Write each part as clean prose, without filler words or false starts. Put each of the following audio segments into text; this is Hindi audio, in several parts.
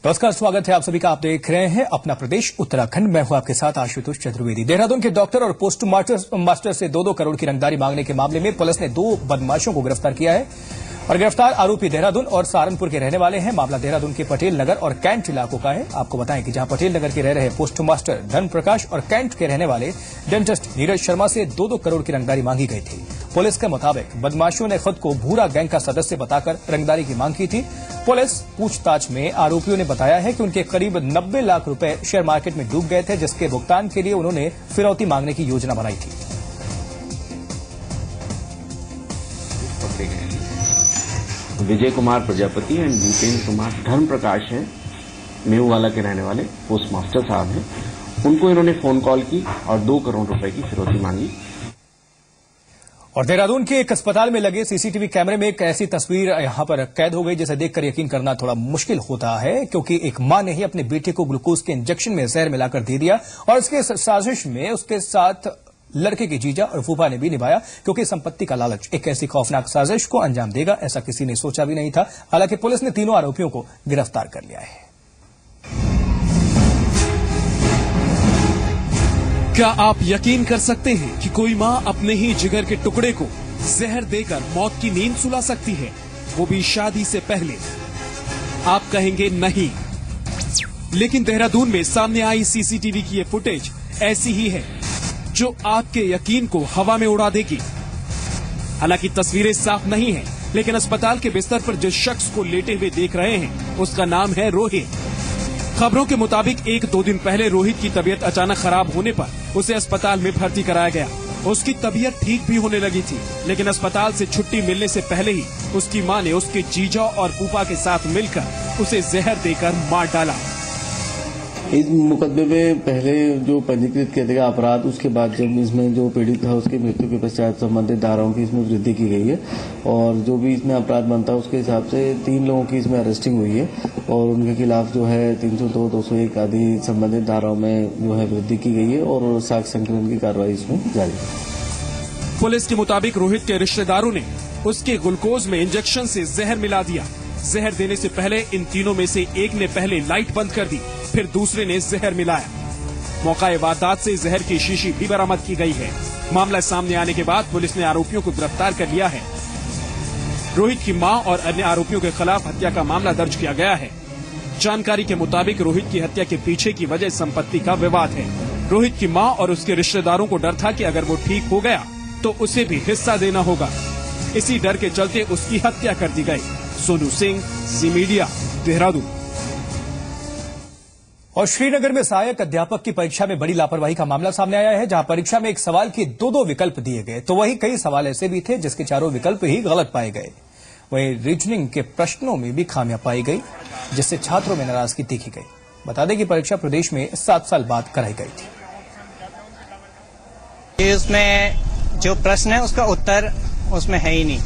नमस्कार, स्वागत है आप सभी का। आप देख रहे हैं अपना प्रदेश उत्तराखंड। मैं हूं आपके साथ आशुतोष चतुर्वेदी। देहरादून के डॉक्टर और पोस्ट मास्टर से 2-2 करोड़ की रंगदारी मांगने के मामले में पुलिस ने 2 बदमाशों को गिरफ्तार किया है और गिरफ्तार आरोपी देहरादून और सहारनपुर के रहने वाले हैं। मामला देहरादून के पटेल नगर और कैंट इलाकों का है। आपको बताएं कि जहां पटेल नगर के रह रहे पोस्ट मास्टर धन प्रकाश और कैंट के रहने वाले डेंटिस्ट नीरज शर्मा से 2-2 करोड़ की रंगदारी मांगी गई थी। पुलिस के मुताबिक बदमाशों ने खुद को भूरा गैंग का सदस्य बताकर रंगदारी की मांग की थी। पुलिस पूछताछ में आरोपियों ने बताया है कि उनके करीब 90 लाख रुपए शेयर मार्केट में डूब गए थे, जिसके भुगतान के लिए उन्होंने फिरौती मांगने की योजना बनाई थी। विजय कुमार प्रजापति एंड भूपेंद्र कुमार धर्म प्रकाश हैं, मेहुवाला के रहने वाले पोस्ट मास्टर साहब हैं। उनको इन्होंने फोन कॉल की और 2 करोड़ रुपए की फिरौती मांगी। और देहरादून के एक अस्पताल में लगे सीसीटीवी कैमरे में एक ऐसी तस्वीर यहां पर कैद हो गई जिसे देखकर यकीन करना थोड़ा मुश्किल होता है, क्योंकि एक मां ने ही अपने बेटे को ग्लूकोज के इंजेक्शन में जहर मिलाकर दे दिया और इसके साजिश में उसके साथ लड़के के जीजा और फूफा ने भी निभाया, क्योंकि संपत्ति का लालच एक ऐसी खौफनाक साजिश को अंजाम देगा ऐसा किसी ने सोचा भी नहीं था। हालांकि पुलिस ने तीनों आरोपियों को गिरफ्तार कर लिया है। क्या आप यकीन कर सकते हैं कि कोई मां अपने ही जिगर के टुकड़े को जहर देकर मौत की नींद सुला सकती है, वो भी शादी से पहले? आप कहेंगे नहीं, लेकिन देहरादून में सामने आई सीसीटीवी की ये फुटेज ऐसी ही है जो आपके यकीन को हवा में उड़ा देगी। हालांकि तस्वीरें साफ नहीं हैं, लेकिन अस्पताल के बिस्तर पर जिस शख्स को लेटे हुए देख रहे हैं उसका नाम है रोहित। खबरों के मुताबिक 1-2 दिन पहले रोहित की तबीयत अचानक खराब होने पर उसे अस्पताल में भर्ती कराया गया। उसकी तबीयत ठीक भी होने लगी थी, लेकिन अस्पताल से छुट्टी मिलने से पहले ही उसकी मां ने उसके जीजा और फूफा के साथ मिलकर उसे जहर देकर मार डाला। इस मुकदमे में पहले जो पंजीकृत किया गया अपराध, उसके बाद जब इसमें जो पीड़ित था उसकी मृत्यु के पश्चात संबंधित धाराओं की इसमें वृद्धि की गई है और जो भी इसमें अपराध बनता है उसके हिसाब से 3 लोगों की इसमें अरेस्टिंग हुई है और उनके खिलाफ जो है 302, 201 आदि संबंधित धाराओं में जो है वृद्धि की गई है और साक्ष्य संकलन की कार्रवाई इसमें जारी है। पुलिस के मुताबिक रोहित के रिश्तेदारों ने उसके ग्लूकोज में इंजेक्शन से जहर मिला दिया। जहर देने से पहले इन तीनों में से एक ने पहले लाइट बंद कर दी, फिर दूसरे ने जहर मिलाया। मौका वारदात से जहर की शीशी भी बरामद की गई है। मामला सामने आने के बाद पुलिस ने आरोपियों को गिरफ्तार कर लिया है। रोहित की मां और अन्य आरोपियों के खिलाफ हत्या का मामला दर्ज किया गया है। जानकारी के मुताबिक रोहित की हत्या के पीछे की वजह संपत्ति का विवाद है। रोहित की मां और उसके रिश्तेदारों को डर था कि अगर वो ठीक हो गया तो उसे भी हिस्सा देना होगा। इसी डर के चलते उसकी हत्या कर दी गई। सोनू सिंह, जी मीडिया, देहरादून। और श्रीनगर में सहायक अध्यापक की परीक्षा में बड़ी लापरवाही का मामला सामने आया है, जहां परीक्षा में एक सवाल के 2-2 विकल्प दिए गए, तो वहीं कई सवाल ऐसे भी थे जिसके चारों विकल्प ही गलत पाए गए। वहीं रीजनिंग के प्रश्नों में भी खामियां पाई गई, जिससे छात्रों में नाराजगी देखी गई। बता दें कि परीक्षा प्रदेश में 7 साल बाद कराई गई थी। उसमें जो प्रश्न है उसका उत्तर उसमें है ही नहीं,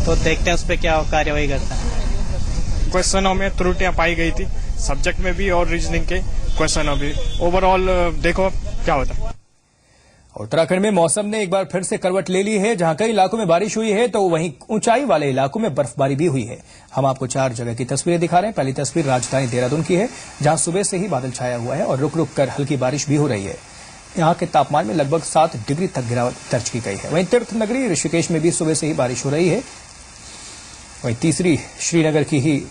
तो देखते हैं उस पर क्या कार्यवाही करता है। क्वेश्चनों में त्रुटियां पाई गई थी, सब्जेक्ट में भी और रीजनिंग के क्वेश्चनों भी। ओवरऑल देखो क्या होता है। उत्तराखंड में मौसम ने एक बार फिर से करवट ले ली है। जहां कई इलाकों में बारिश हुई है तो वहीं ऊंचाई वाले इलाकों में बर्फबारी भी हुई है। हम आपको 4 जगह की तस्वीरें दिखा रहे हैं। पहली तस्वीर राजधानी देहरादून की है, जहां सुबह से ही बादल छाया हुआ है और रुक रुक कर हल्की बारिश भी हो रही है। यहां के तापमान में लगभग 7 डिग्री तक गिरावट दर्ज की गई है। वहीं तीर्थ नगरी ऋषिकेश में भी सुबह से ही बारिश हो रही है। वहीं तीसरी श्रीनगर की ही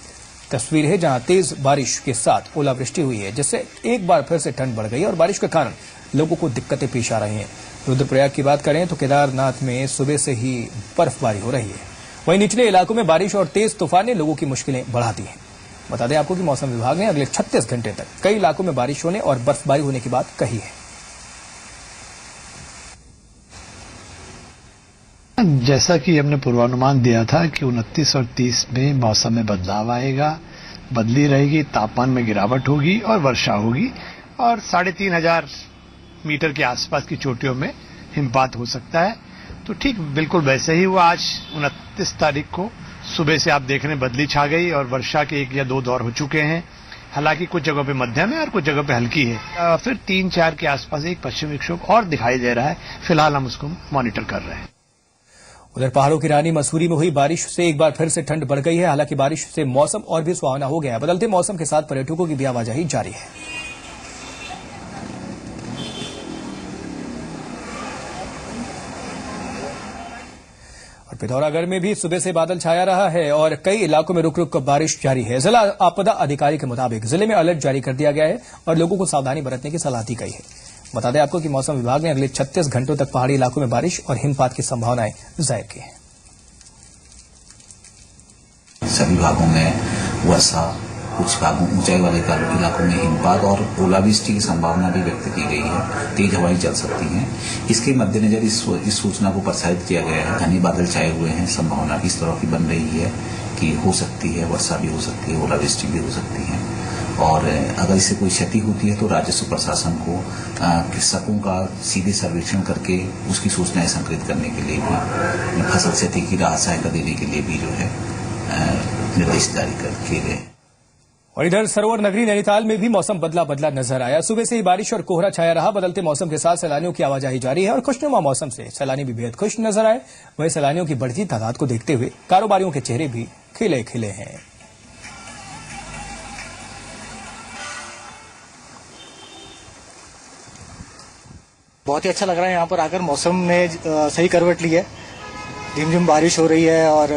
तस्वीर है, जहां तेज बारिश के साथ ओलावृष्टि हुई है, जिससे एक बार फिर से ठंड बढ़ गई और बारिश के कारण लोगों को दिक्कतें पेश आ रही हैं। रुद्रप्रयाग की बात करें तो केदारनाथ में सुबह से ही बर्फबारी हो रही है। वहीं निचले इलाकों में बारिश और तेज तूफान ने लोगों की मुश्किलें बढ़ा दी हैं। बता दें आपको कि मौसम विभाग ने अगले 36 घंटे तक कई इलाकों में बारिश होने और बर्फबारी होने की बात कही है। जैसा कि हमने पूर्वानुमान दिया था कि 29 और 30 में मौसम में बदलाव आएगा, बदली रहेगी, तापमान में गिरावट होगी और वर्षा होगी और 3500 मीटर के आसपास की चोटियों में हिमपात हो सकता है। तो ठीक बिल्कुल वैसे ही हुआ। आज 29 तारीख को सुबह से आप देख रहे हैं बदली छा गई और वर्षा के 1 या 2 दौर हो चुके हैं। हालांकि कुछ जगहों पे मध्यम है और कुछ जगहों पे हल्की है। फिर 3-4 के आसपास एक पश्चिमी विक्षोभ और दिखाई दे रहा है। फिलहाल हम उसको मॉनिटर कर रहे हैं। उधर पहाड़ों की रानी मसूरी में हुई बारिश से एक बार फिर से ठंड बढ़ गई है। हालांकि बारिश से मौसम और भी सुहावना हो गया है। बदलते मौसम के साथ पर्यटकों की भी आवाजाही जारी है। और पिथौरागढ़ में भी सुबह से बादल छाया रहा है और कई इलाकों में रुक रुक कर बारिश जारी है। जिला आपदा अधिकारी के मुताबिक जिले में अलर्ट जारी कर दिया गया है और लोगों को सावधानी बरतने की सलाह दी गई है। बता दें आपको कि मौसम विभाग ने अगले 36 घंटों तक पहाड़ी इलाकों में बारिश और हिमपात की संभावनाएं जाहिर की हैं। सभी भागों में वर्षा, कुछ भागों ऊंचाई वाले इलाकों में हिमपात और ओलावृष्टि की संभावना भी व्यक्त की गई है। तेज हवाएं चल सकती हैं। इसके मद्देनजर इस सूचना को प्रसारित किया गया है। घने बादल छाए हुए हैं। संभावना भी इस तरह की बन रही है कि हो सकती है वर्षा भी हो सकती है, ओलावृष्टि भी हो सकती है। और अगर इससे कोई क्षति होती है तो राजस्व प्रशासन को कृषकों का सीधे सर्वेक्षण करके उसकी सूचनाएं संकलित करने के लिए भी, फसल क्षति की राहत सहायता देने के लिए भी जो है निर्देश जारी किए गए। और इधर सरोवर नगरी नैनीताल में भी मौसम बदला बदला नजर आया। सुबह से ही बारिश और कोहरा छाया रहा। बदलते मौसम के साथ सैलानियों की आवाजाही जारी है और खुशनुमा मौसम से सैलानी भी बेहद खुश नजर आए। वहीं सैलानियों की बढ़ती तादाद को देखते हुए कारोबारियों के चेहरे भी खिले खिले हैं। बहुत ही अच्छा लग रहा है यहाँ पर आकर। मौसम ने सही करवट ली है। झिमझिम बारिश हो रही है और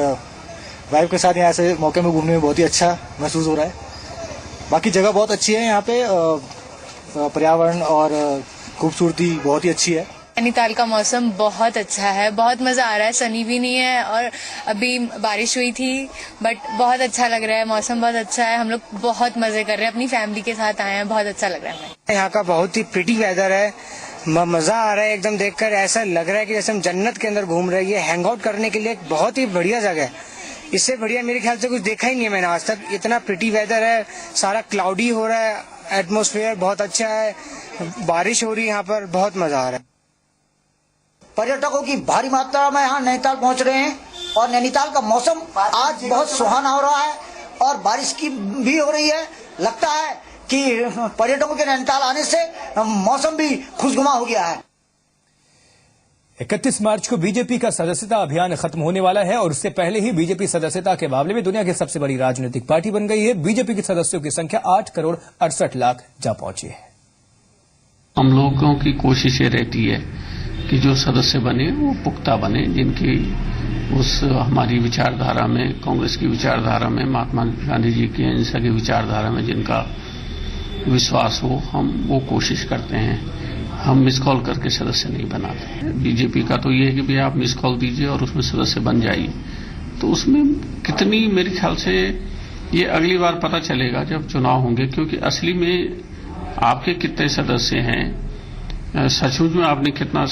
वाइफ के साथ यहाँ ऐसे मौके में घूमने में बहुत ही अच्छा महसूस हो रहा है। बाकी जगह बहुत अच्छी है यहाँ पे, पर्यावरण और खूबसूरती बहुत ही अच्छी है। नैनीताल का मौसम बहुत अच्छा है, बहुत मजा आ रहा है। सनी भी नहीं है और अभी बारिश हुई थी, बट बहुत अच्छा लग रहा है। मौसम बहुत अच्छा है। हम लोग बहुत मजे कर रहे हैं, अपनी फैमिली के साथ आए हैं। बहुत अच्छा लग रहा है हमें। यहाँ का बहुत ही प्रिटी वेदर है। मजा आ रहा है एकदम देखकर। ऐसा लग रहा है कि जैसे हम जन्नत के अंदर घूम रहे हैं। ये हैंग आउट करने के लिए एक बहुत ही बढ़िया जगह है। इससे बढ़िया मेरे ख्याल से कुछ देखा ही नहीं है मैंने आज तक। इतना प्रिटी वेदर है, सारा क्लाउडी हो रहा है, एटमॉस्फेयर बहुत अच्छा है, बारिश हो रही है यहाँ पर, बहुत मजा आ रहा है। पर्यटकों की भारी मात्रा में यहाँ नैनीताल पहुँच रहे हैं और नैनीताल का मौसम आज बहुत सुहाना हो रहा है और बारिश की भी हो रही है। लगता है कि पर्यटकों के नैनीताल आने से मौसम भी खुशनुमा हो गया है। 31 मार्च को बीजेपी का सदस्यता अभियान खत्म होने वाला है और उससे पहले ही बीजेपी सदस्यता के मामले में दुनिया की सबसे बड़ी राजनीतिक पार्टी बन गई है। बीजेपी के सदस्यों की संख्या 8 करोड़ 68 लाख जा पहुंची है। हम लोगों की कोशिश ये रहती है कि जो सदस्य बने वो पुख्ता बने, जिनकी उस हमारी विचारधारा में, कांग्रेस की विचारधारा में, महात्मा गांधी जी की अहिंसा की विचारधारा में जिनका विश्वास हो, हम वो कोशिश करते हैं। हम मिस कॉल करके सदस्य नहीं बनाते। बीजेपी का तो ये है कि भैया आप मिस कॉल दीजिए और उसमें सदस्य बन जाइए। तो उसमें कितनी, मेरे ख्याल से ये अगली बार पता चलेगा जब चुनाव होंगे, क्योंकि असली में आपके कितने सदस्य हैं, सचमुच में आपने कितना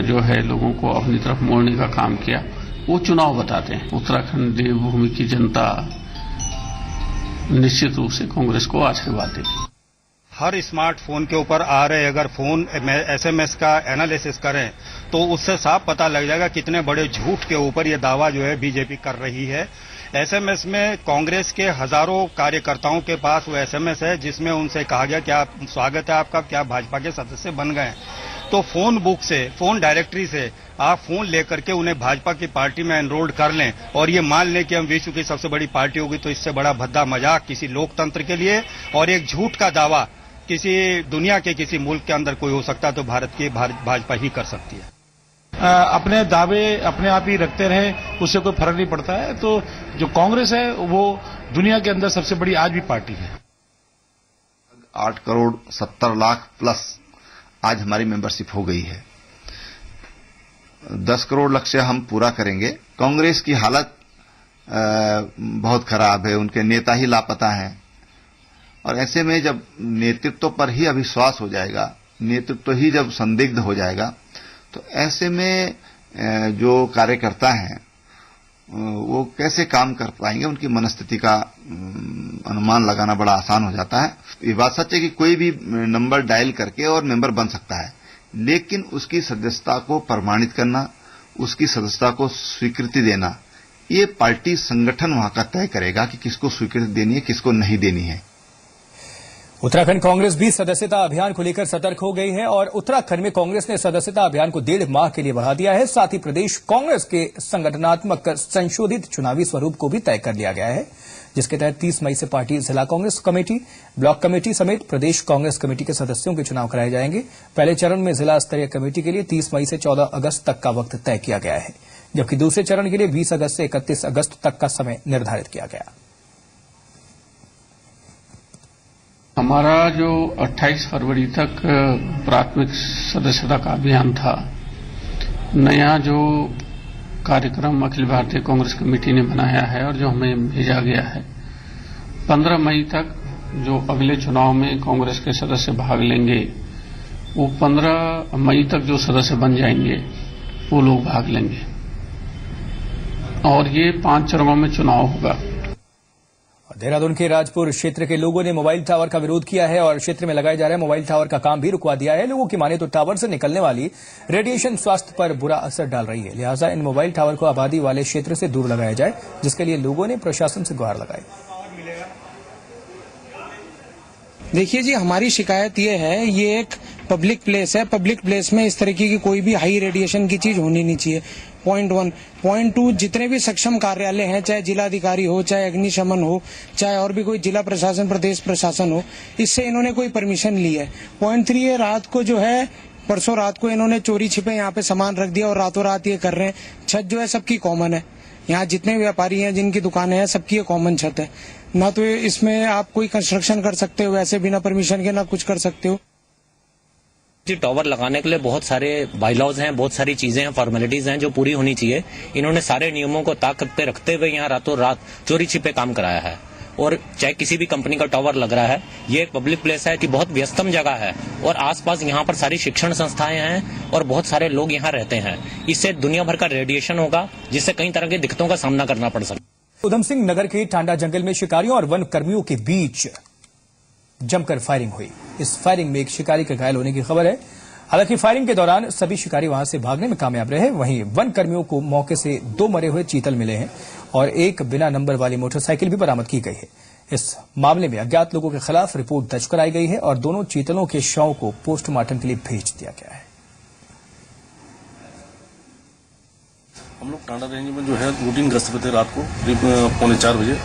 जो है लोगों को अपनी तरफ मोड़ने का काम किया, वो चुनाव बताते हैं। उत्तराखंड देवभूमि की जनता निश्चित रूप से कांग्रेस को आशीर्वाद देगी। हर स्मार्टफोन के ऊपर आ रहे अगर फोन एसएमएस का एनालिसिस करें तो उससे साफ पता लग जाएगा कितने बड़े झूठ के ऊपर ये दावा जो है बीजेपी कर रही है। एसएमएस में कांग्रेस के हजारों कार्यकर्ताओं के पास वो एसएमएस है जिसमें उनसे कहा गया कि आप, स्वागत है आपका, क्या भाजपा के सदस्य बन गए। तो फोन बुक से, फोन डायरेक्टरी से आप फोन लेकर के उन्हें भाजपा की पार्टी में एनरोल्ड कर लें और ये मान लें कि हम विश्व की सबसे बड़ी पार्टी होगी, तो इससे बड़ा भद्दा मजाक किसी लोकतंत्र के लिए और एक झूठ का दावा किसी दुनिया के किसी मुल्क के अंदर कोई हो सकता है तो भारत की भाजपा ही कर सकती है। अपने दावे अपने आप ही रखते रहे, उससे कोई फर्क नहीं पड़ता है। तो जो कांग्रेस है वो दुनिया के अंदर सबसे बड़ी आज भी पार्टी है। 8 करोड़ 70 लाख प्लस आज हमारी मेंबरशिप हो गई है। 10 करोड़ लक्ष्य हम पूरा करेंगे। कांग्रेस की हालत बहुत खराब है, उनके नेता ही लापता हैं और ऐसे में जब नेतृत्व पर ही अविश्वास हो जाएगा, नेतृत्व ही जब संदिग्ध हो जाएगा, तो ऐसे में जो कार्यकर्ता हैं वो कैसे काम कर पाएंगे, उनकी मनस्थिति का अनुमान लगाना बड़ा आसान हो जाता है। ये बात सच है कि कोई भी नंबर डायल करके और मेंबर बन सकता है, लेकिन उसकी सदस्यता को प्रमाणित करना, उसकी सदस्यता को स्वीकृति देना, ये पार्टी संगठन वहां का तय करेगा कि किसको स्वीकृति देनी है, किसको नहीं देनी है। उत्तराखंड कांग्रेस भी सदस्यता अभियान को लेकर सतर्क हो गई है और उत्तराखंड में कांग्रेस ने सदस्यता अभियान को 1.5 माह के लिए बढ़ा दिया है। साथ ही प्रदेश कांग्रेस के संगठनात्मक संशोधित चुनावी स्वरूप को भी तय कर लिया गया है, जिसके तहत 30 मई से पार्टी जिला कांग्रेस कमेटी, ब्लॉक कमेटी समेत प्रदेश कांग्रेस कमेटी के सदस्यों के चुनाव कराए जाएंगे। पहले चरण में जिला स्तरीय कमेटी के लिए 30 मई से 14 अगस्त तक का वक्त तय किया गया है, जबकि दूसरे चरण के लिए 20 अगस्त से 31 अगस्त तक का समय निर्धारित किया गया। हमारा जो 28 फरवरी तक प्राथमिक सदस्यता का अभियान था, नया जो कार्यक्रम अखिल भारतीय कांग्रेस कमेटी ने बनाया है और जो हमें भेजा गया है, 15 मई तक जो अगले चुनाव में कांग्रेस के सदस्य भाग लेंगे, वो 15 मई तक जो सदस्य बन जाएंगे वो लोग भाग लेंगे और ये 5 चरणों में चुनाव होगा। देहरादून के राजपुर क्षेत्र के लोगों ने मोबाइल टावर का विरोध किया है और क्षेत्र में लगाए जा रहे मोबाइल टावर का काम भी रुकवा दिया है। लोगों की माने तो टावर से निकलने वाली रेडिएशन स्वास्थ्य पर बुरा असर डाल रही है, लिहाजा इन मोबाइल टावर को आबादी वाले क्षेत्र से दूर लगाया जाए, जिसके लिए लोगों ने प्रशासन से गुहार लगाई। देखिए जी, हमारी शिकायत ये है, ये एक पब्लिक प्लेस है। पब्लिक प्लेस में इस तरीके की कोई भी हाई रेडिएशन की चीज होनी नहीं चाहिए। पॉइंट 1। पॉइंट 2, जितने भी सक्षम कार्यालय हैं, चाहे जिलाधिकारी हो, चाहे अग्निशमन हो, चाहे और भी कोई जिला प्रशासन, प्रदेश प्रशासन हो, इससे इन्होंने कोई परमिशन ली है। पॉइंट 3 है, रात को जो है, परसों रात को इन्होंने चोरी छिपे यहाँ पे सामान रख दिया और रातों रात ये कर रहे हैं। छत जो है सबकी कॉमन है, यहाँ जितने व्यापारी हैं, जिनकी दुकानें हैं, सबकी ये कॉमन छत है। ना तो इसमें आप कोई कंस्ट्रक्शन कर सकते हो वैसे बिना परमिशन के, ना कुछ कर सकते हो। टावर लगाने के लिए बहुत सारे बाईलॉज हैं, बहुत सारी चीजें हैं, फॉर्मेलिटीज हैं जो पूरी होनी चाहिए। इन्होंने सारे नियमों को ताकत पे रखते हुए यहाँ रातों रात चोरी छिपे काम कराया है। और चाहे किसी भी कंपनी का टावर लग रहा है, ये एक पब्लिक प्लेस है कि बहुत व्यस्तम जगह है और आसपास यहाँ पर सारी शिक्षण संस्थाएं हैं और बहुत सारे लोग यहाँ रहते हैं। इससे दुनिया भर का रेडिएशन होगा, जिससे कई तरह की दिक्कतों का सामना करना पड़ सकता है। उधम सिंह नगर के टांडा जंगल में शिकारियों और वन कर्मियों के बीच जमकर फायरिंग हुई। इस फायरिंग में एक शिकारी के घायल होने की खबर है। हालांकि फायरिंग के दौरान सभी शिकारी वहां से भागने में कामयाब रहे। वहीं वन कर्मियों को मौके से 2 मरे हुए चीतल मिले हैं और एक बिना नंबर वाली मोटरसाइकिल भी बरामद की गई है। इस मामले में अज्ञात लोगों के खिलाफ रिपोर्ट दर्ज कराई गई है और दोनों चीतलों के शव को पोस्टमार्टम के लिए भेज दिया गया है। हम लोग टांडा रेंज में जो है रूटीन गश्त पे थे। रात को करीब 3:45 बजे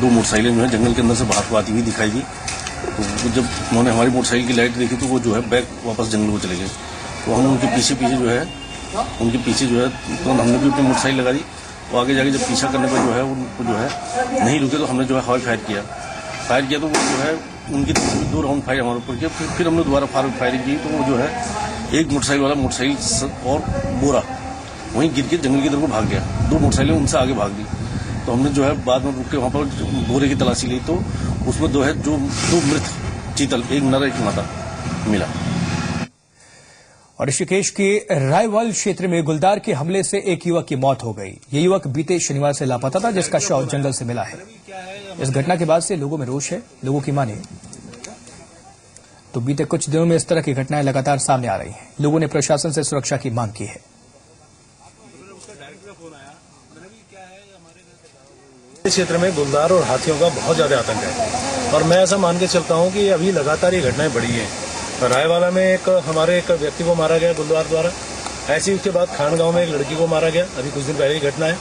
2 मोटरसाइकिलें जो है जंगल के अंदर से बाहर को आती हुई दिखाई दी। तो जब उन्होंने हमारी मोटरसाइकिल की लाइट देखी तो वो जो है बैक वापस जंगल को चले गए। तो हम उनके पीछे जो है तुरंत हमने भी अपनी मोटरसाइकिल लगा दी। तो आगे जाके जब पीछा करने पर जो है उनको जो है नहीं रुके तो हमने जो है हवाई फायर किया तो वो जो है उनकी 2 राउंड फायर हमारे ऊपर किया। फिर हमने दोबारा फायरिंग की तो वो जो है एक मोटरसाइकिल और बोरा वहीं गिर के जंगल की तरफ भाग गया। 2 मोटरसाइकिलें उनसे आगे भाग गई। तो हमने जो है बाद में रुक के वहां पर बोरे की तलाशी ली तो उसमें जो है 2 मृत चीतल, एक नर एक मादा मिला। और ऋषिकेश के रायवाल क्षेत्र में गुलदार के हमले से एक युवक की मौत हो गई। ये युवक बीते शनिवार से लापता था, जिसका शव जंगल से मिला है। इस घटना के बाद से लोगों में रोष है। लोगों की माने तो बीते कुछ दिनों में इस तरह की घटनाएं लगातार सामने आ रही हैं। लोगों ने प्रशासन से सुरक्षा की मांग की है। इस क्षेत्र में गुलदार और हाथियों का बहुत ज्यादा आतंक है और मैं ऐसा मान के चलता हूं कि अभी लगातार ये घटनाएं बढ़ी हैं। रायवाला में हमारे एक व्यक्ति को मारा गया गुलदार द्वारा। ऐसी उसके बाद खानगांव में एक लड़की को मारा गया, अभी कुछ दिन पहले की घटना है।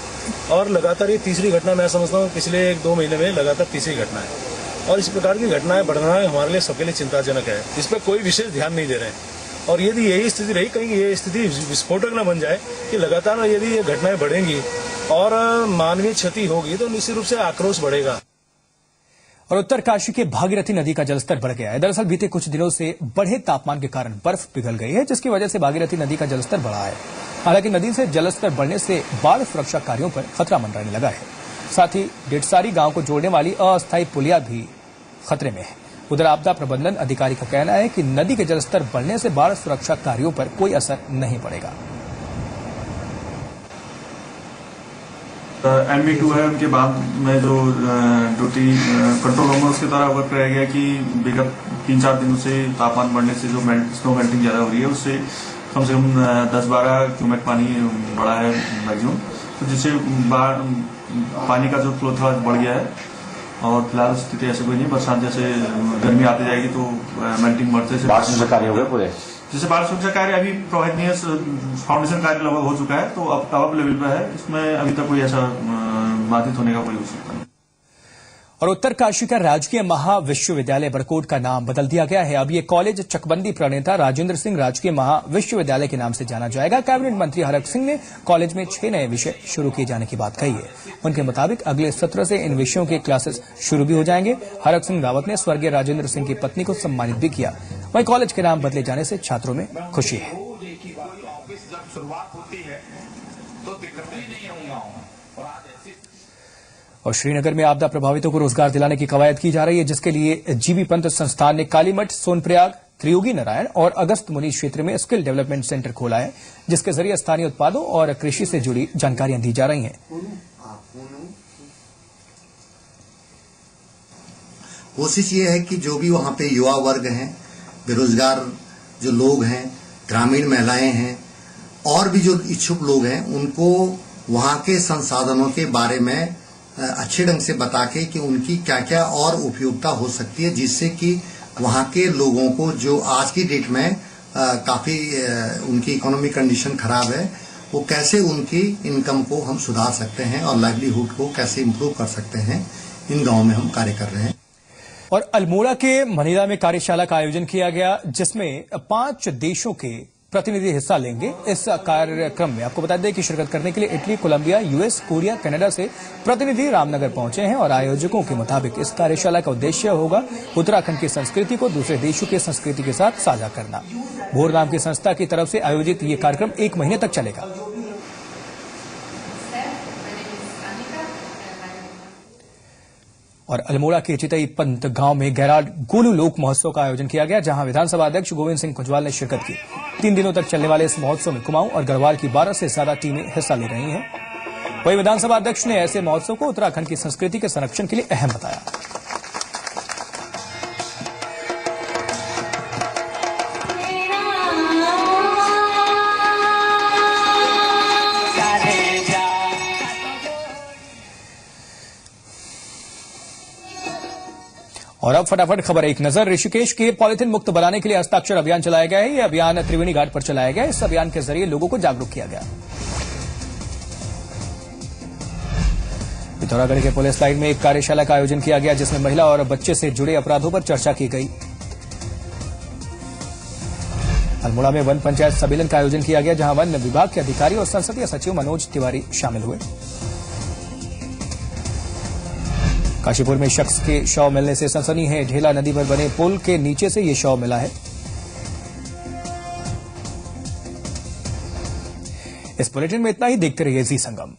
और लगातार ये तीसरी घटना मैं समझता हूँ पिछले 1-2 महीने में लगातार तीसरी घटना है। और इस प्रकार की घटनाएं बढ़ना हमारे लिए सबके लिए चिंताजनक है। इस पर कोई विशेष ध्यान नहीं दे रहे हैं। और यदि यही स्थिति रही, कहीं ये स्थिति विस्फोटक न बन जाए कि लगातार यदि ये घटनाएं बढ़ेंगी और मानवीय क्षति होगी तो निश्चित रूप से आक्रोश बढ़ेगा। और उत्तरकाशी के भागीरथी नदी का जलस्तर बढ़ गया है। दरअसल बीते कुछ दिनों से बढ़े तापमान के कारण बर्फ पिघल गई है, जिसकी वजह से भागीरथी नदी का जलस्तर बढ़ा है। हालांकि नदी से जलस्तर बढ़ने से बाढ़ सुरक्षा कार्यों पर खतरा मंडराने लगा है। साथ ही डेढ़सारी गांव को जोड़ने वाली अस्थायी पुलिया भी खतरे में है। उधर आपदा प्रबंधन अधिकारी का कहना है कि नदी के जलस्तर बढ़ने से बाढ़ सुरक्षा कार्यों पर कोई असर नहीं पड़ेगा। MV2 है, उनके बाद में जो ड्यूटी कंट्रोल रूम उसके द्वारा वर्क कराया गया कि विगत 3-4 दिनों से तापमान बढ़ने से जो स्नो मेल्टिंग ज्यादा हो रही है उससे कम से कम 10-12 क्यूमेक पानी बढ़ा है मैक्सिमम, तो जिससे पानी का जो फ्लो थोड़ा बढ़ गया है। और फिलहाल स्थिति ऐसे कोई नहीं। बरसात जैसे गर्मी आती जाएगी तो मेल्टिंग बढ़ते से बाढ़ सुरक्षा कार्य हो गए पूरे, जैसे बाढ़ सुरक्षा कार्य अभी प्रभावनीय फाउंडेशन कार्य लगभग हो चुका है, तो अब टॉप लेवल पर है। इसमें अभी तक कोई ऐसा बाधित होने का कोई आवश्यकता नहीं। और उत्तरकाशी का राजकीय महाविश्वविद्यालय बरकोट का नाम बदल दिया गया है। अब ये कॉलेज चकबंदी प्रणेता राजेंद्र सिंह राजकीय महाविश्वविद्यालय के नाम से जाना जाएगा। कैबिनेट मंत्री हरक सिंह ने कॉलेज में 6 नए विषय शुरू किए जाने की बात कही है। उनके मुताबिक अगले सत्र से इन विषयों के क्लासेस शुरू भी हो जाएंगे। हरक सिंह रावत ने स्वर्गीय राजेंद्र सिंह की पत्नी को सम्मानित भी किया। वहीं कॉलेज के नाम बदले जाने से छात्रों में खुशी है। और श्रीनगर में आपदा प्रभावितों को रोजगार दिलाने की कवायद की जा रही है, जिसके लिए जीबी पंत संस्थान ने कालीमठ, सोनप्रयाग, त्रियोगी नारायण और अगस्त मुनि क्षेत्र में स्किल डेवलपमेंट सेंटर खोला है, जिसके जरिए स्थानीय उत्पादों और कृषि से जुड़ी जानकारियां दी जा रही हैं। कोशिश ये है कि जो भी वहां पे युवा वर्ग हैं, बेरोजगार जो लोग हैं, ग्रामीण महिलाएं हैं और भी जो इच्छुक लोग हैं, उनको वहां के संसाधनों के बारे में अच्छे ढंग से बता के कि उनकी क्या क्या और उपयोगिता हो सकती है, जिससे कि वहां के लोगों को जो आज की डेट में काफी उनकी इकोनॉमिक कंडीशन खराब है, वो कैसे उनकी इनकम को हम सुधार सकते हैं और लाइवलीहुड को कैसे इम्प्रूव कर सकते हैं, इन गांवों में हम कार्य कर रहे हैं। और अल्मोड़ा के मनीला में कार्यशाला का आयोजन किया गया, जिसमें 5 देशों के प्रतिनिधि हिस्सा लेंगे। इस कार्यक्रम में आपको बता दें कि शिरकत करने के लिए Italy, Colombia, US, Korea, Canada से प्रतिनिधि रामनगर पहुंचे हैं। और आयोजकों के मुताबिक इस कार्यशाला का उद्देश्य होगा उत्तराखंड की संस्कृति को दूसरे देशों की संस्कृति के साथ साझा करना। भोर नाम की संस्था की तरफ से आयोजित ये कार्यक्रम 1 महीने तक चलेगा। और अल्मोड़ा के चितई पंत गांव में गैराड गोलू लोक महोत्सव का आयोजन किया गया, जहां विधानसभा अध्यक्ष गोविंद सिंह कुंजवाल ने शिरकत की। 3 दिनों तक चलने वाले इस महोत्सव में कुमाऊं और गढ़वाल की 12 से ज्यादा टीमें हिस्सा ले रही हैं। वहीं विधानसभा अध्यक्ष ने ऐसे महोत्सव को उत्तराखंड की संस्कृति के संरक्षण के लिए अहम बताया। और अब फटाफट खबर एक नजर। ऋषिकेश के पॉलिथीन मुक्त बनाने के लिए हस्ताक्षर अभियान चलाया गया है। यह अभियान त्रिवेणी घाट पर चलाया गया। इस अभियान के जरिए लोगों को जागरूक किया गया। पिथौरागढ़ के पुलिस लाइन में एक कार्यशाला का आयोजन किया गया, जिसमें महिला और बच्चे से जुड़े अपराधों पर चर्चा की गई। अल्मोड़ा में वन पंचायत सम्मेलन का आयोजन किया गया, जहां वन विभाग के अधिकारी और संसदीय सचिव मनोज तिवारी शामिल हुए। काशीपुर में शख्स के शव मिलने से सनसनी है। ढेला नदी पर बने पुल के नीचे से ये शव मिला है। इस बुलेटिन में इतना ही। देखते रहिए जी संगम।